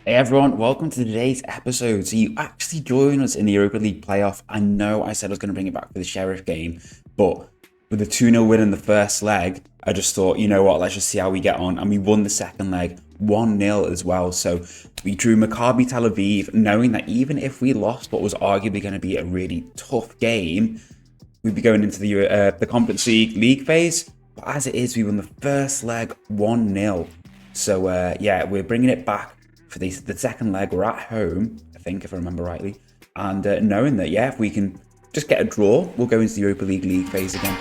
Hey everyone, welcome to today's episode. So you actually join us in the Europa League playoff. I know I said I was going to bring it back for the Sheriff game, but with the 2-0 win in the first leg, I just thought, you know what, let's just see how we get on. And we won the second leg 1-0 as well. So we drew Maccabi Tel Aviv, knowing that even if we lost what was arguably going to be a really tough game, we'd be going into the Conference League phase. But as it is, we won the first leg 1-0. So yeah, we're bringing it back for the second leg. We're at home, I think, if I remember rightly. And knowing that, yeah, if we can just get a draw, we'll go into the Europa League phase again.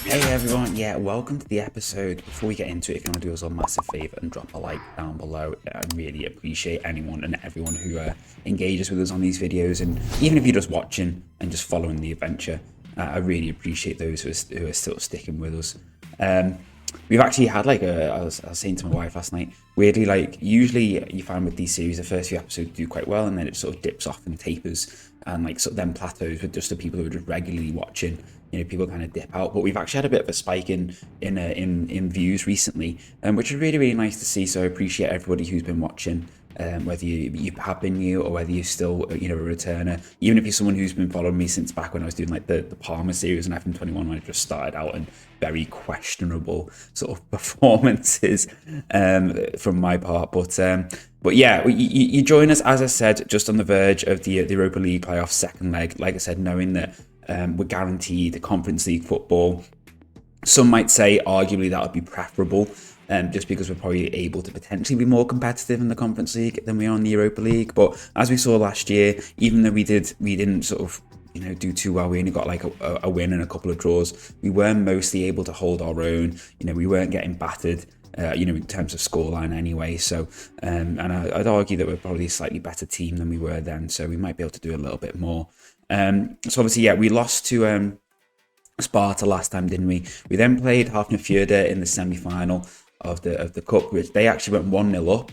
Hey everyone, yeah, welcome to the episode. Before we get into it, if you want to do us a massive favour and drop a like down below, I really appreciate anyone and everyone who engages with us on these videos. And even if you're just watching and just following the adventure, I really appreciate those who are still sticking with us. We've actually had I was saying to my wife last night, weirdly, usually you find with these series, the first few episodes do quite well and then it sort of dips off and tapers and sort of then plateaus with just the people who are just regularly watching. People kind of dip out, but we've actually had a bit of a spike in views recently, which is really, really nice to see. So I appreciate everybody who's been watching, whether you have been new or whether you're still a returner. Even if you're someone who's been following me since back when I was doing the Palmer series and FM24 when I just started out, and very questionable sort of performances from my part. But yeah, you join us, as I said, just on the verge of the Europa League playoff second leg. Like I said, knowing that we're guaranteed the Conference League football. Some might say arguably that would be preferable, just because we're probably able to potentially be more competitive in the Conference League than we are in the Europa League. But as we saw last year, even though we didn't sort of do too well, we only got a win and a couple of draws. We were mostly able to hold our own. We weren't getting battered. In terms of scoreline anyway. So, and I'd argue that we're probably a slightly better team than we were then. So we might be able to do a little bit more. So obviously, yeah, we lost to Sparta last time, didn't we? We then played Hafnarfjordur in the semi-final of the cup, which they actually went 1-0 up,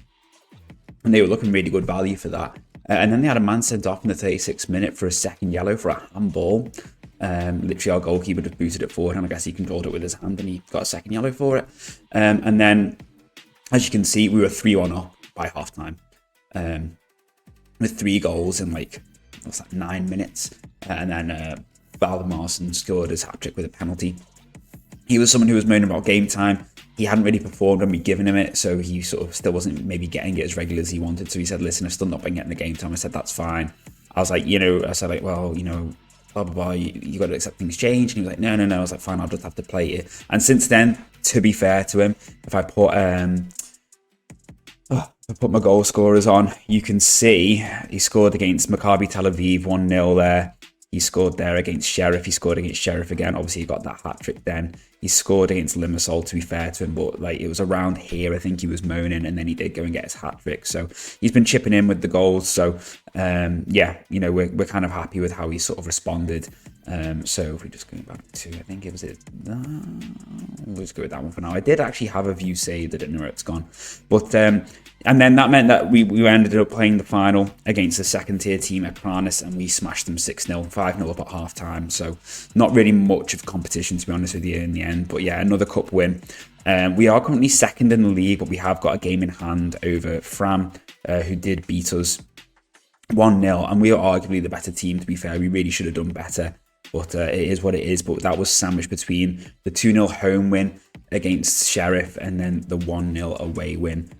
and they were looking really good value for that. And then they had a man sent off in the 36th minute for a second yellow for a handball. Literally our goalkeeper just booted it forward, and I guess he controlled it with his hand and he got a second yellow for it. And then, as you can see, we were 3-1 up by half time, with 3 goals in 9 minutes. And then Valdemarson scored his hat-trick with a penalty. He was someone who was moaning about game time. He hadn't really performed when we'd given him it, so he sort of still wasn't maybe getting it as regular as he wanted. So he said, listen, I've still not been getting the game time. I said, that's fine. I was like, well, blah, blah, blah, you got to accept things change. And he was like, no. I was like, fine, I'll just have to play it. And since then, to be fair to him, if I put my goal scorers on, you can see he scored against Maccabi Tel Aviv 1-0 there. He scored there against Sheriff. He scored against Sheriff again. Obviously, he got that hat-trick then. He scored against Limassol, to be fair to him, but it was around here, I think he was moaning, and then he did go and get his hat-trick. So he's been chipping in with the goals. So, yeah, we're kind of happy with how he sort of responded. So if we just go back to, I think it was it. We'll just go with that one for now. I did actually have a view saved. I don't know where it's gone. But, and then that meant that we ended up playing the final against the second tier team at AKUREYRI, and we smashed them 6-0, 5-0 up at half time. So not really much of competition, to be honest with you, in the end. But yeah, another cup win. We are currently second in the league, but we have got a game in hand over Fram, who did beat us 1-0. And we are arguably the better team, to be fair. We really should have done better. But it is what it is. But that was sandwiched between the 2-0 home win against Sheriff and then the 1-0 away win.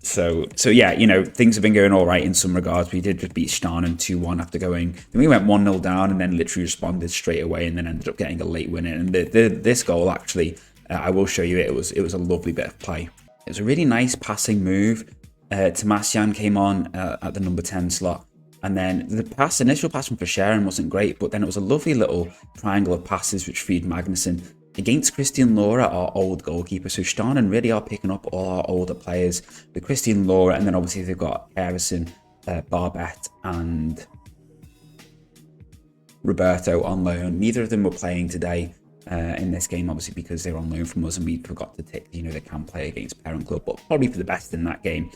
So yeah, things have been going all right in some regards. We did just beat Starnen 2-1 after going. Then we went 1-0 down and then literally responded straight away and then ended up getting a late win. And this goal, actually, I will show you it. It was a lovely bit of play. It was a really nice passing move. Tomasian came on at the number 10 slot. And then the initial pass from Verscheren wasn't great, but then it was a lovely little triangle of passes which freed Magnussen against Christian Laura, our old goalkeeper. So Starnen really are picking up all our older players with Christian Laura, and then obviously they've got Harrison, Barbette, and Roberto on loan. Neither of them were playing today in this game, obviously because they were on loan from us, and we forgot to tick, they can play against parent club, but probably for the best in that game.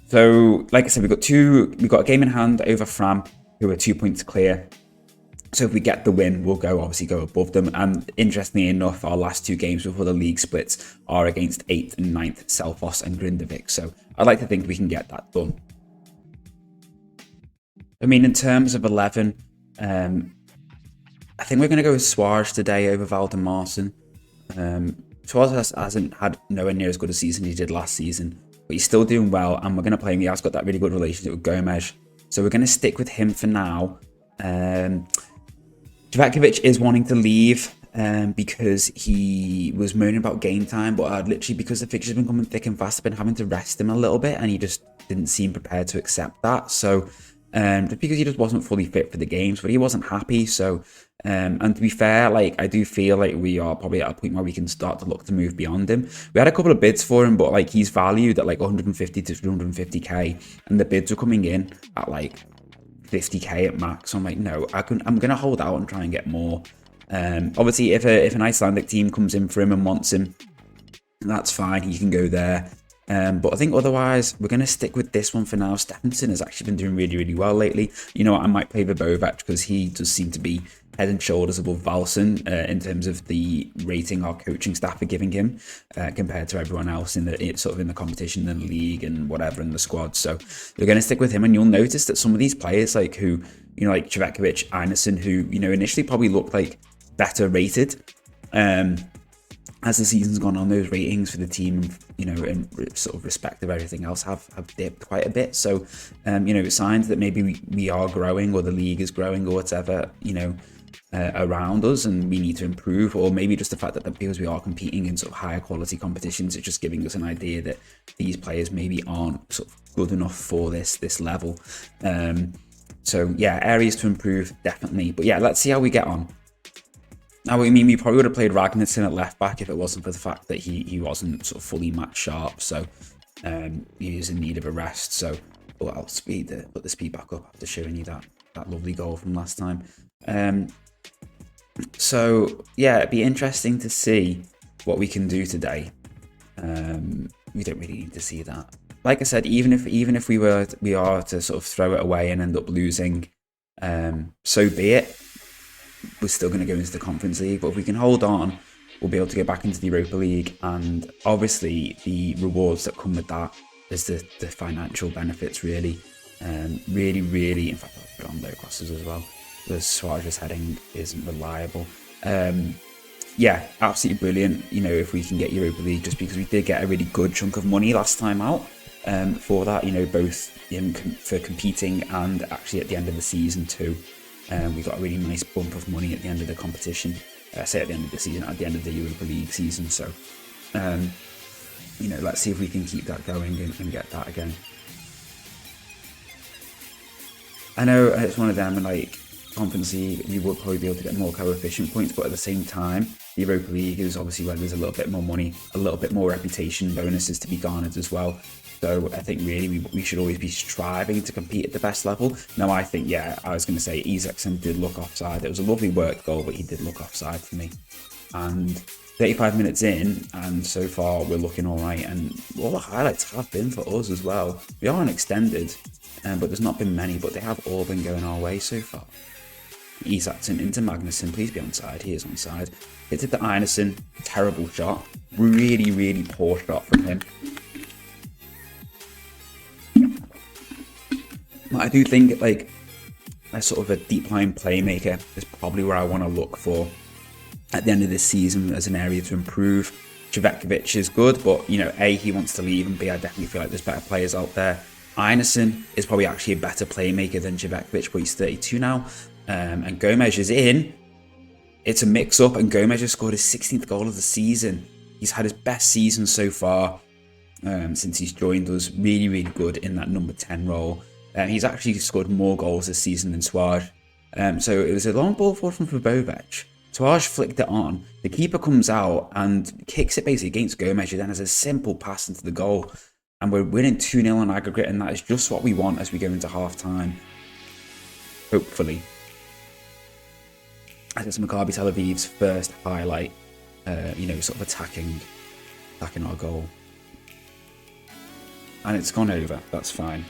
So, like I said, we've got a game in hand over Fram, who are 2 points clear. So if we get the win, we'll obviously go above them. And interestingly enough, our last 2 games before the league splits are against 8th and 9th Selfoss and Grindavik. So I'd like to think we can get that done. I mean, in terms of 11, I think we're going to go with Suarez today over Valdemarson. Suarez hasn't had nowhere near as good a season he did last season, but he's still doing well, and we're going to play him. He has got that really good relationship with Gomez, so we're going to stick with him for now. Javakovic is wanting to leave because he was moaning about game time, but I'd literally, because the fixtures have been coming thick and fast, I've been having to rest him a little bit, and he just didn't seem prepared to accept that. So just because he just wasn't fully fit for the games, but he wasn't happy. So and to be fair, like, I do feel like we are probably at a point where we can start to look to move beyond him. We had a couple of bids for him, but like, he's valued at like 150 to 250k, and the bids are coming in at like 50k at max. So I'm like, no, I'm gonna hold out and try and get more. Obviously, if an Icelandic team comes in for him and wants him, that's fine, he can go there. But I think otherwise, we're going to stick with this one for now. Stephenson has actually been doing really, really well lately. You know what, I might play Vibovac because he does seem to be head and shoulders above Valsen in terms of the rating our coaching staff are giving him compared to everyone else in the competition, in the league and whatever in the squad. So we're going to stick with him, and you'll notice that some of these players, like like Javakovic, Einarsson, who initially probably looked like better rated. As the season's gone on, those ratings for the team, in sort of respect of everything else, have dipped quite a bit. So, signs that maybe we are growing, or the league is growing, or whatever, around us, and we need to improve. Or maybe just the fact that because we are competing in sort of higher quality competitions, it's just giving us an idea that these players maybe aren't sort of good enough for this level. So yeah, areas to improve, definitely. But yeah, let's see how we get on. Now, I mean, we probably would have played Ragnarsson at left back if it wasn't for the fact that he wasn't sort of fully match sharp. So he is in need of a rest. So I'll put the speed back up after showing you that lovely goal from last time. So yeah, it'd be interesting to see what we can do today. We don't really need to see that. Like I said, even if we are to sort of throw it away and end up losing, so be it. We're still going to go into the Conference League, but if we can hold on, we'll be able to go back into the Europa League, and obviously the rewards that come with that is the financial benefits, really. Really, in fact, I'll put on low crosses as well. The Suarez's heading isn't reliable. Yeah, absolutely brilliant, if we can get Europa League, just because we did get a really good chunk of money last time out for that, both for competing and actually at the end of the season too. We got a really nice bump of money at the end of the competition. I say at the end of the season, at the end of the Europa League season. So, let's see if we can keep that going and get that again. I know it's one of them, and like Conference League, you would probably be able to get more coefficient points, but at the same time, the Europa League is obviously where there's a little bit more money, a little bit more reputation, bonuses to be garnered as well. So I think really we should always be striving to compete at the best level. Now, I think, I was going to say Isaacson did look offside. It was a lovely worked goal, but he did look offside for me. And 35 minutes in, and so far we're looking all right. And all the highlights have been for us as well. We are on extended, but there's not been many, but they have all been going our way so far. Isaacson into Magnusson, please be onside. He is onside. Hits it to Einarsson, terrible shot. Really, really poor shot from him. I do think like a sort of a deep line playmaker is probably where I want to look for at the end of this season as an area to improve. Javakovic is good, but A, he wants to leave, and B, I definitely feel like there's better players out there. Einarsson is probably actually a better playmaker than Javakovic, but he's 32 now. And Gomez is in. It's a mix-up, and Gomez has scored his 16th goal of the season. He's had his best season so far since he's joined us. Really, really good in that number 10 role. He's actually scored more goals this season than Suarez. So it was a long ball forward from Vibovac. Suarez flicked it on. The keeper comes out and kicks it basically against Gomez, who then has a simple pass into the goal. And we're winning 2-0 on aggregate, and that is just what we want as we go into half-time. Hopefully. I think it's Maccabi Tel Aviv's first highlight, sort of attacking our goal. And it's gone over, that's fine.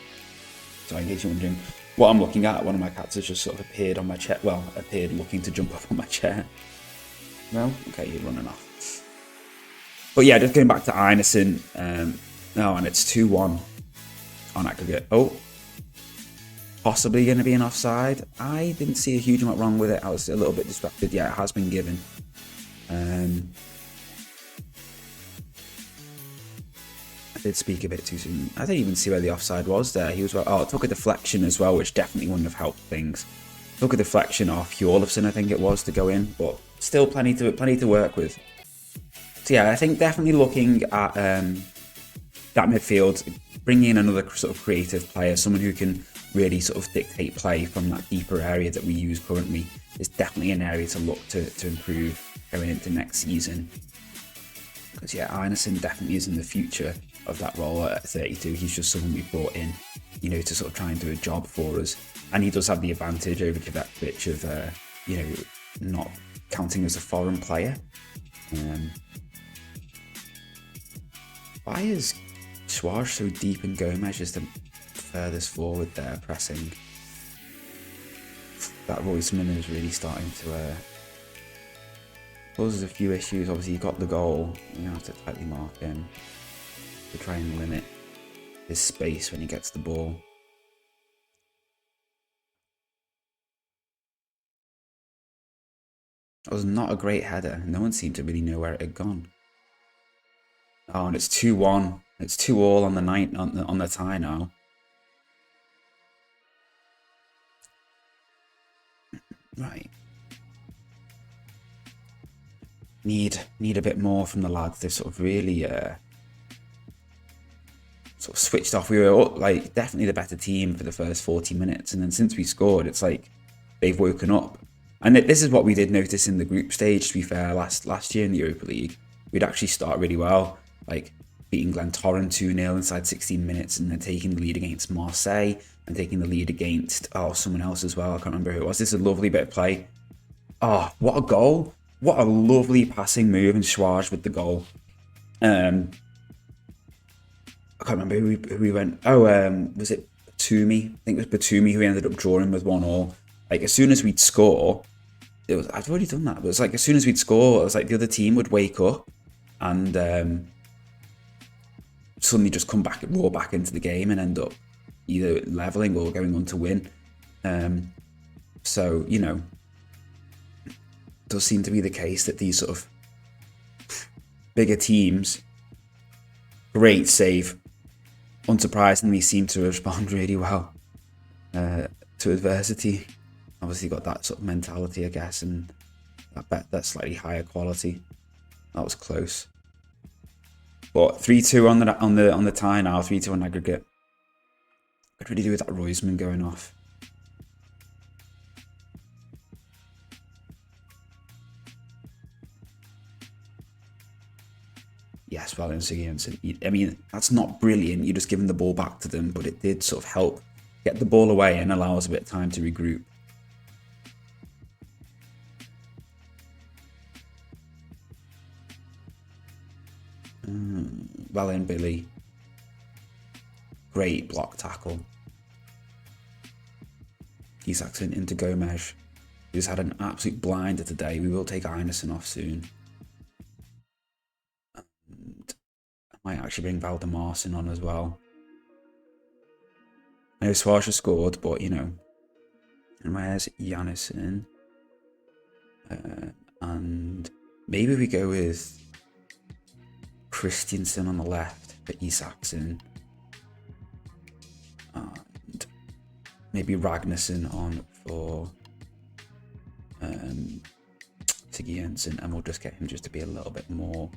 So in case you're wondering, What I'm looking at, one of my cats has just sort of appeared on my chair. Well, appeared looking to jump up on my chair. No? Okay, you're running off. But yeah, just going back to Einerson. No, and it's 2-1 on aggregate. Oh, possibly going to be an offside. I didn't see a huge amount wrong with it. I was a little bit distracted. Yeah, it has been given. I did speak a bit too soon. I didn't even see where the offside was there. He was well. Oh, it took a deflection as well, which definitely wouldn't have helped things. Took a deflection off Hjorlofsson, I think it was, to go in, but still plenty to work with. So yeah, I think definitely looking at that midfield, bringing in another sort of creative player, someone who can really sort of dictate play from that deeper area that we use currently, is definitely an area to look to improve going into next season. Because yeah, Einerson definitely is in the future of that role at 32. He's just someone we brought in, you know, to sort of try and do a job for us. And he does have the advantage over Kovacic of, you know, not counting as a foreign player. Why is Suarez so deep and Gomez is the furthest forward there pressing? That Royceman is really starting to causes a few issues. Obviously, you got the goal. You have to tightly mark him to try and limit his space when he gets the ball. That was not a great header. No one seemed to really know where it had gone. Oh, and it's 2-1. It's 2-2 on the night on the tie now. Right. Need a bit more from the lads. They've sort of really sort of switched off. We were like definitely the better team for the first 40 minutes, and then since we scored, it's like they've woken up. And this is what we did notice in the group stage. To be fair, last year in the Europa League, we'd actually start really well, like beating Glentoran 2-0 inside 16 minutes, and then taking the lead against Marseille and taking the lead against someone else as well. I can't remember who it was. This is a lovely bit of play. Oh, what a goal! What a lovely passing move, and Suarez with the goal. I can't remember who we went. Oh, was it Batumi? I think it was Batumi who ended up drawing with 1-1. Like, as soon as we'd score, I'd already done that, but it's like as soon as we'd score, it was like the other team would wake up and suddenly just roar back into the game and end up either leveling or going on to win. So, you know, it does seem to be the case that these sort of bigger teams, great save, unsurprisingly seem to respond really well to adversity. Obviously got that sort of mentality, I guess, and that slightly higher quality. That was close. But 3-2 on the tie now, 3-2 on aggregate. Could really do with that Royceman going off. Yes, well, in Sigurdsson. I mean, that's not brilliant. You're just giving the ball back to them, but it did sort of help get the ball away and allow us a bit of time to regroup. Well in, Billy. Great block tackle. Isaacson into Gomez. He's had an absolute blinder today. We will take Einerson off soon. And I might actually bring Valdemarson on as well. I know Suarez scored, but you know. And where's Janison? And maybe we go with Christiansen on the left for Isaacson. And maybe Ragnarsson on for Sigurdsson, and we'll just get him just to be a little bit more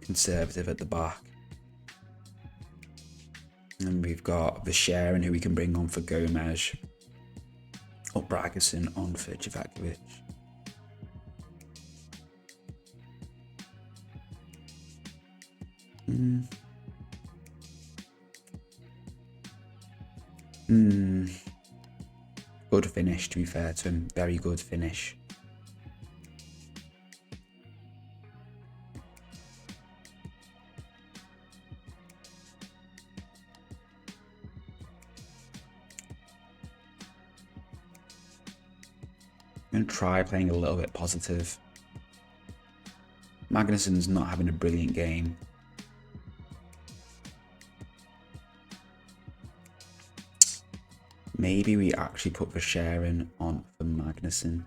conservative at the back. And we've got Visharin, who we can bring on for Gomez, or Bragason on for Kovacic. Good finish, to be fair to him. Very good finish. I'm going to try playing a little bit positive. Magnussen's not having a brilliant game. Maybe we actually put Verscharen on for Magnussen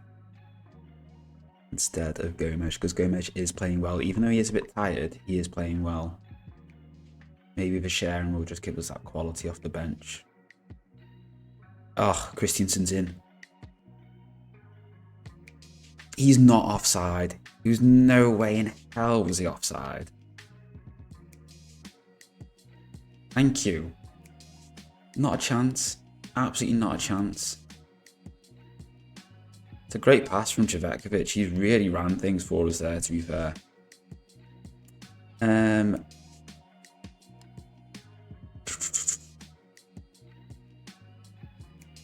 instead of Gomes, because Gomes is playing well. Even though he is a bit tired, he is playing well. Maybe Verscharen will just give us that quality off the bench. Oh, Christensen's in. He's not offside. There's no way in hell was he offside. Thank you. Not a chance. Absolutely not a chance. It's a great pass from Cvetkovic. He's really ran things for us there, to be fair.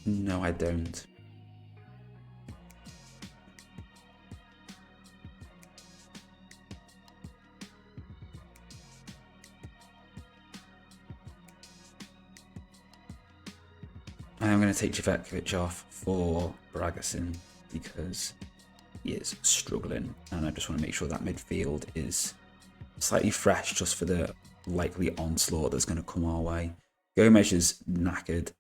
No, I don't. I'm going to take Cvetkovic off for Bragasin because he is struggling, and I just want to make sure that midfield is slightly fresh just for the likely onslaught that's going to come our way. Gomes is knackered,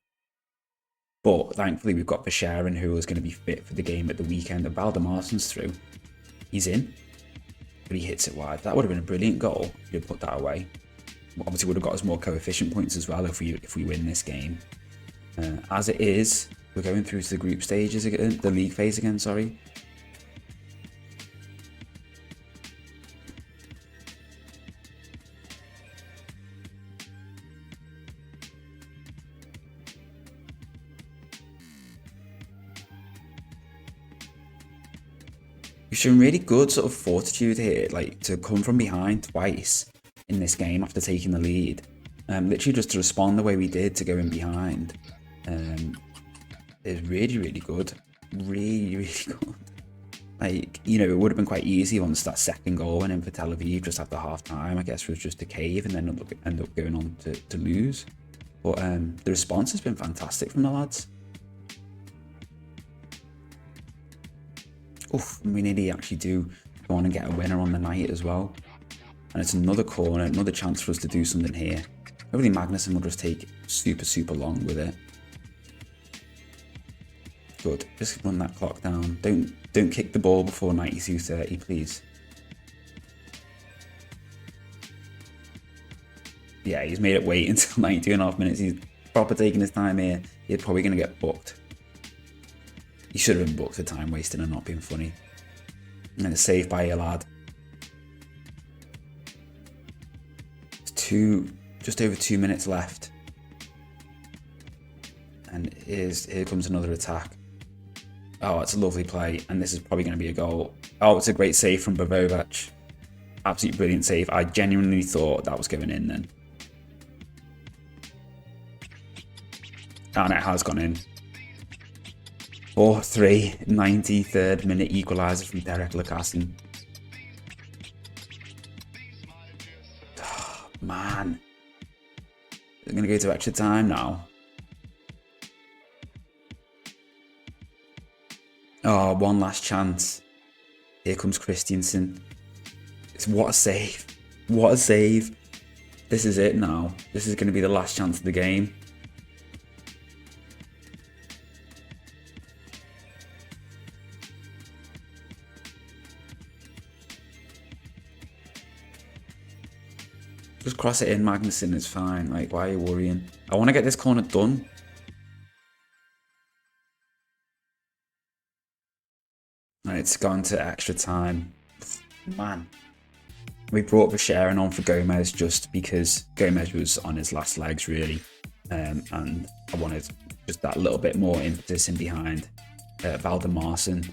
but thankfully we've got Verscharen, who is going to be fit for the game at the weekend, and Valdemarsen's through. He's in, but he hits it wide. That would have been a brilliant goal if you put that away. Obviously would have got us more coefficient points as well if we win this game. As it is, we're going through to the group stages again, the league phase again, sorry. We've shown really good sort of fortitude here, like to come from behind twice in this game after taking the lead. Literally just to respond the way we did to go in behind. Is really, really good. Really, really good. Like, you know, it would have been quite easy once that second goal went in for Tel Aviv just after half time, I guess, was just a cave and then end up going on to lose. But the response has been fantastic from the lads. Oof, we nearly actually do go on and get a winner on the night as well. And it's another corner, another chance for us to do something here. Hopefully Magnussen will just take super, super long with it. Good. Just run that clock down. Don't kick the ball before 92:30, please. Yeah, he's made it wait until 92.5 minutes. He's proper taking his time here. He's probably going to get booked. He should have been booked for time wasting and not being funny. And then a save by a lad. It's just over 2 minutes left. And here comes another attack. Oh, it's a lovely play, and this is probably going to be a goal. Oh, it's a great save from Bovovac. Absolutely brilliant save. I genuinely thought that was going in then. And it has gone in. 4-3, 93rd minute equaliser from Derek Lukashin. Oh, man. They're going to go to extra time now. Oh, one last chance. Here comes Christensen. What a save. What a save. This is it now. This is going to be the last chance of the game. Just cross it in, Magnussen. It's fine. Like, why are you worrying? I want to get this corner done. It's gone to extra time. Man. We brought Verscharen on for Gomes just because Gomes was on his last legs, really. And I wanted just that little bit more impetus in behind Valdemarsen.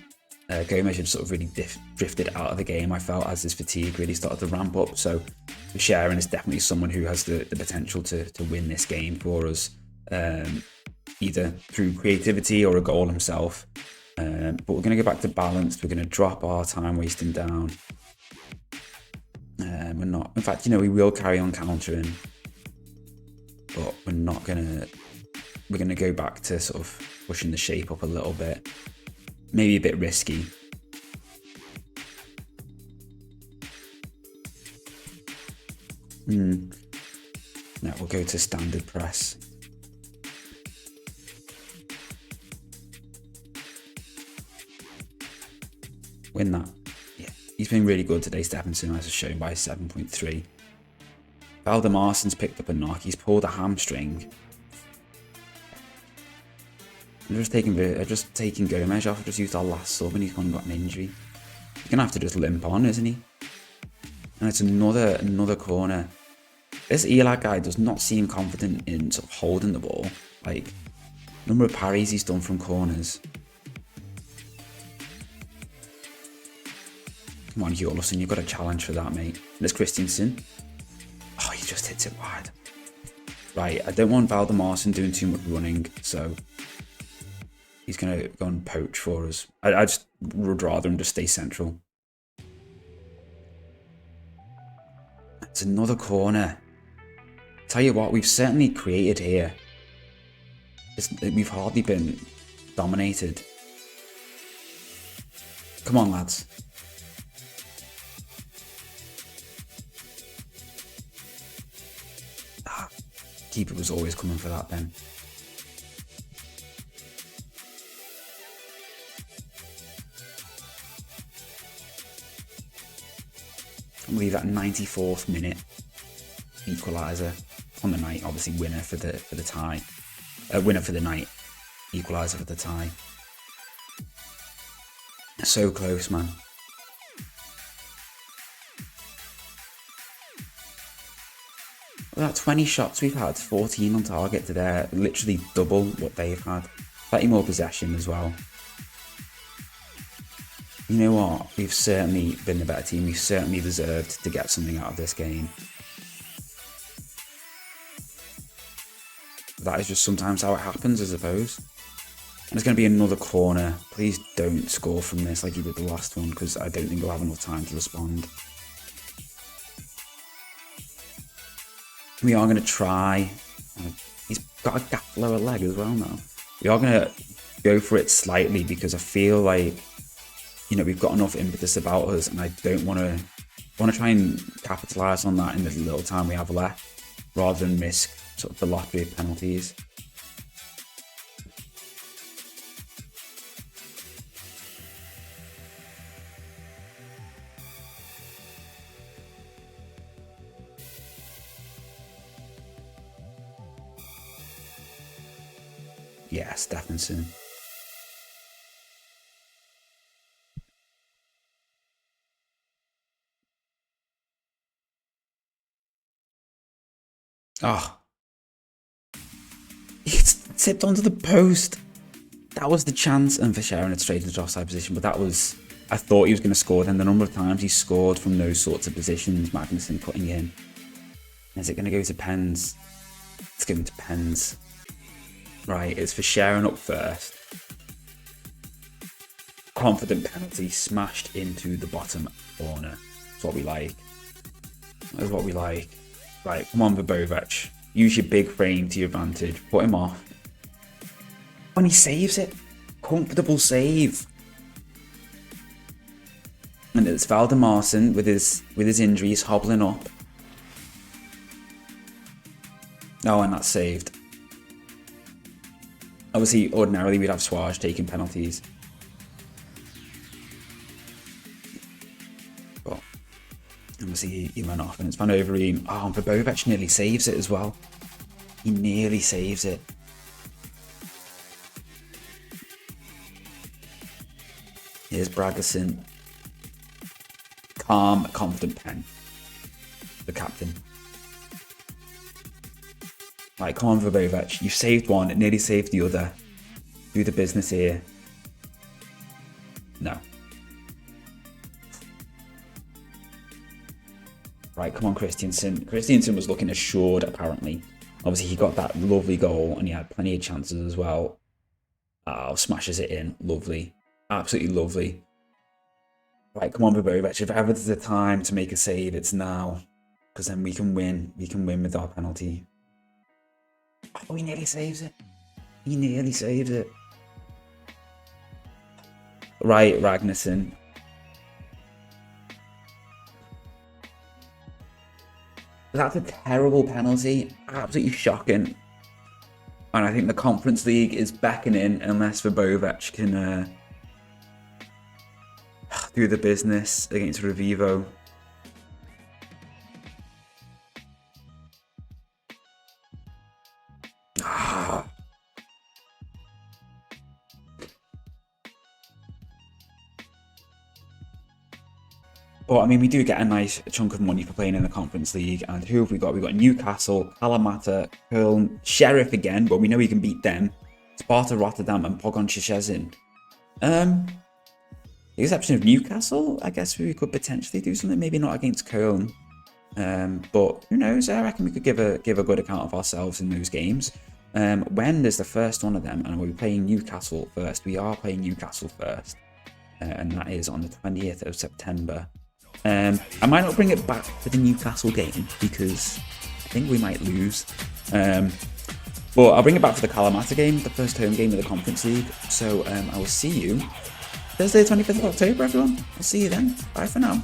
Gomes had sort of really drifted out of the game, I felt, as his fatigue really started to ramp up. So Verscharen is definitely someone who has the potential to win this game for us, either through creativity or a goal himself. But we're going to go back to balanced. We're going to drop our time wasting down. We're not. In fact, you know, we will carry on countering, but we're not going to. We're going to go back to sort of pushing the shape up a little bit. Maybe a bit risky. Now we'll go to standard press. Win that. Yeah, he's been really good today, Stephenson, as shown by 7.3. Valdemarsen's picked up a knock. He's pulled a hamstring. I'm just taking Gomez off. I just used our last sub and he's gone and got an injury. He's gonna have to just limp on, isn't he? And it's another corner. This Eli guy does not seem confident in sort of holding the ball. Like, number of parries he's done from corners. Come on, Hjorlofsson, you've got a challenge for that, mate. And it's Christensen. Oh, he just hits it wide. Right, I don't want Valdemarsen doing too much running, so he's going to go and poach for us. I just would rather him just stay central. It's another corner. Tell you what, we've certainly created here. We've hardly been dominated. Come on, lads. Keeper was always coming for that then. I believe that 94th minute equaliser on the night, obviously winner for the tie. Winner for the night, equaliser for the tie. So close, man. Well, that 20 shots we've had, 14 on target to their literally double what they've had. 30 more possession as well. You know what? We've certainly been the better team. We've certainly deserved to get something out of this game. That is just sometimes how it happens, I suppose. And there's going to be another corner. Please don't score from this like you did the last one, because I don't think we'll have enough time to respond. We are going to try. He's got a gap lower leg as well now. We are going to go for it slightly because I feel like, you know, we've got enough impetus about us, and I don't want to try and capitalise on that in the little time we have left, rather than risk sort of the lottery of penalties. Yeah, Stephenson. Oh. It's tipped onto the post. That was the chance, and for sharing it straight into the offside position, but that was... I thought he was going to score then. The number of times he scored from those sorts of positions, Magnussen putting in. Is it going to go to pens? It's going to pens. Right, it's for sharing up first. Confident penalty smashed into the bottom corner. That's what we like. That's what we like. Right, come on, Verbovec. Use your big frame to your advantage. Put him off. And he saves it. Comfortable save. And it's Valdemarsen with his injuries hobbling up. Oh, and that's saved. Obviously, ordinarily we'd have Suarez taking penalties. But obviously he went off, and it's Van Overeem. Oh, and Verbovec nearly saves it as well. He nearly saves it. Here's Bragerson. Calm, confident pen. The captain. Right, come on, Verbovec. You've saved one, it nearly saved the other. Do the business here. No. Right, come on, Christensen. Christensen was looking assured, apparently. Obviously, he got that lovely goal, and he had plenty of chances as well. Oh, smashes it in. Lovely. Absolutely lovely. Right, come on, Verbovec. If ever there's a time to make a save, it's now. Because then we can win. We can win with our penalty. Oh, he nearly saves it. He nearly saves it. Right, Ragnarsson. That's a terrible penalty. Absolutely shocking. And I think the Conference League is beckoning unless Verbovic can do the business against Revivo. But I mean, we do get a nice chunk of money for playing in the Conference League. And who have we got? We've got Newcastle, Kalamata, Köln, Sheriff again, but we know we can beat them. Sparta Rotterdam and Pogon Szczecin. The exception of Newcastle, I guess we could potentially do something. Maybe not against Köln. But who knows? I reckon we could give a good account of ourselves in those games. When there's the first one of them, and we're playing Newcastle first. We are playing Newcastle first. And that is on the 20th of September. I might not bring it back for the Newcastle game because I think we might lose. But I'll bring it back for the Kalamata game, the first home game of the Conference League. So I will see you Thursday, 25th of October, everyone. I'll see you then. Bye for now.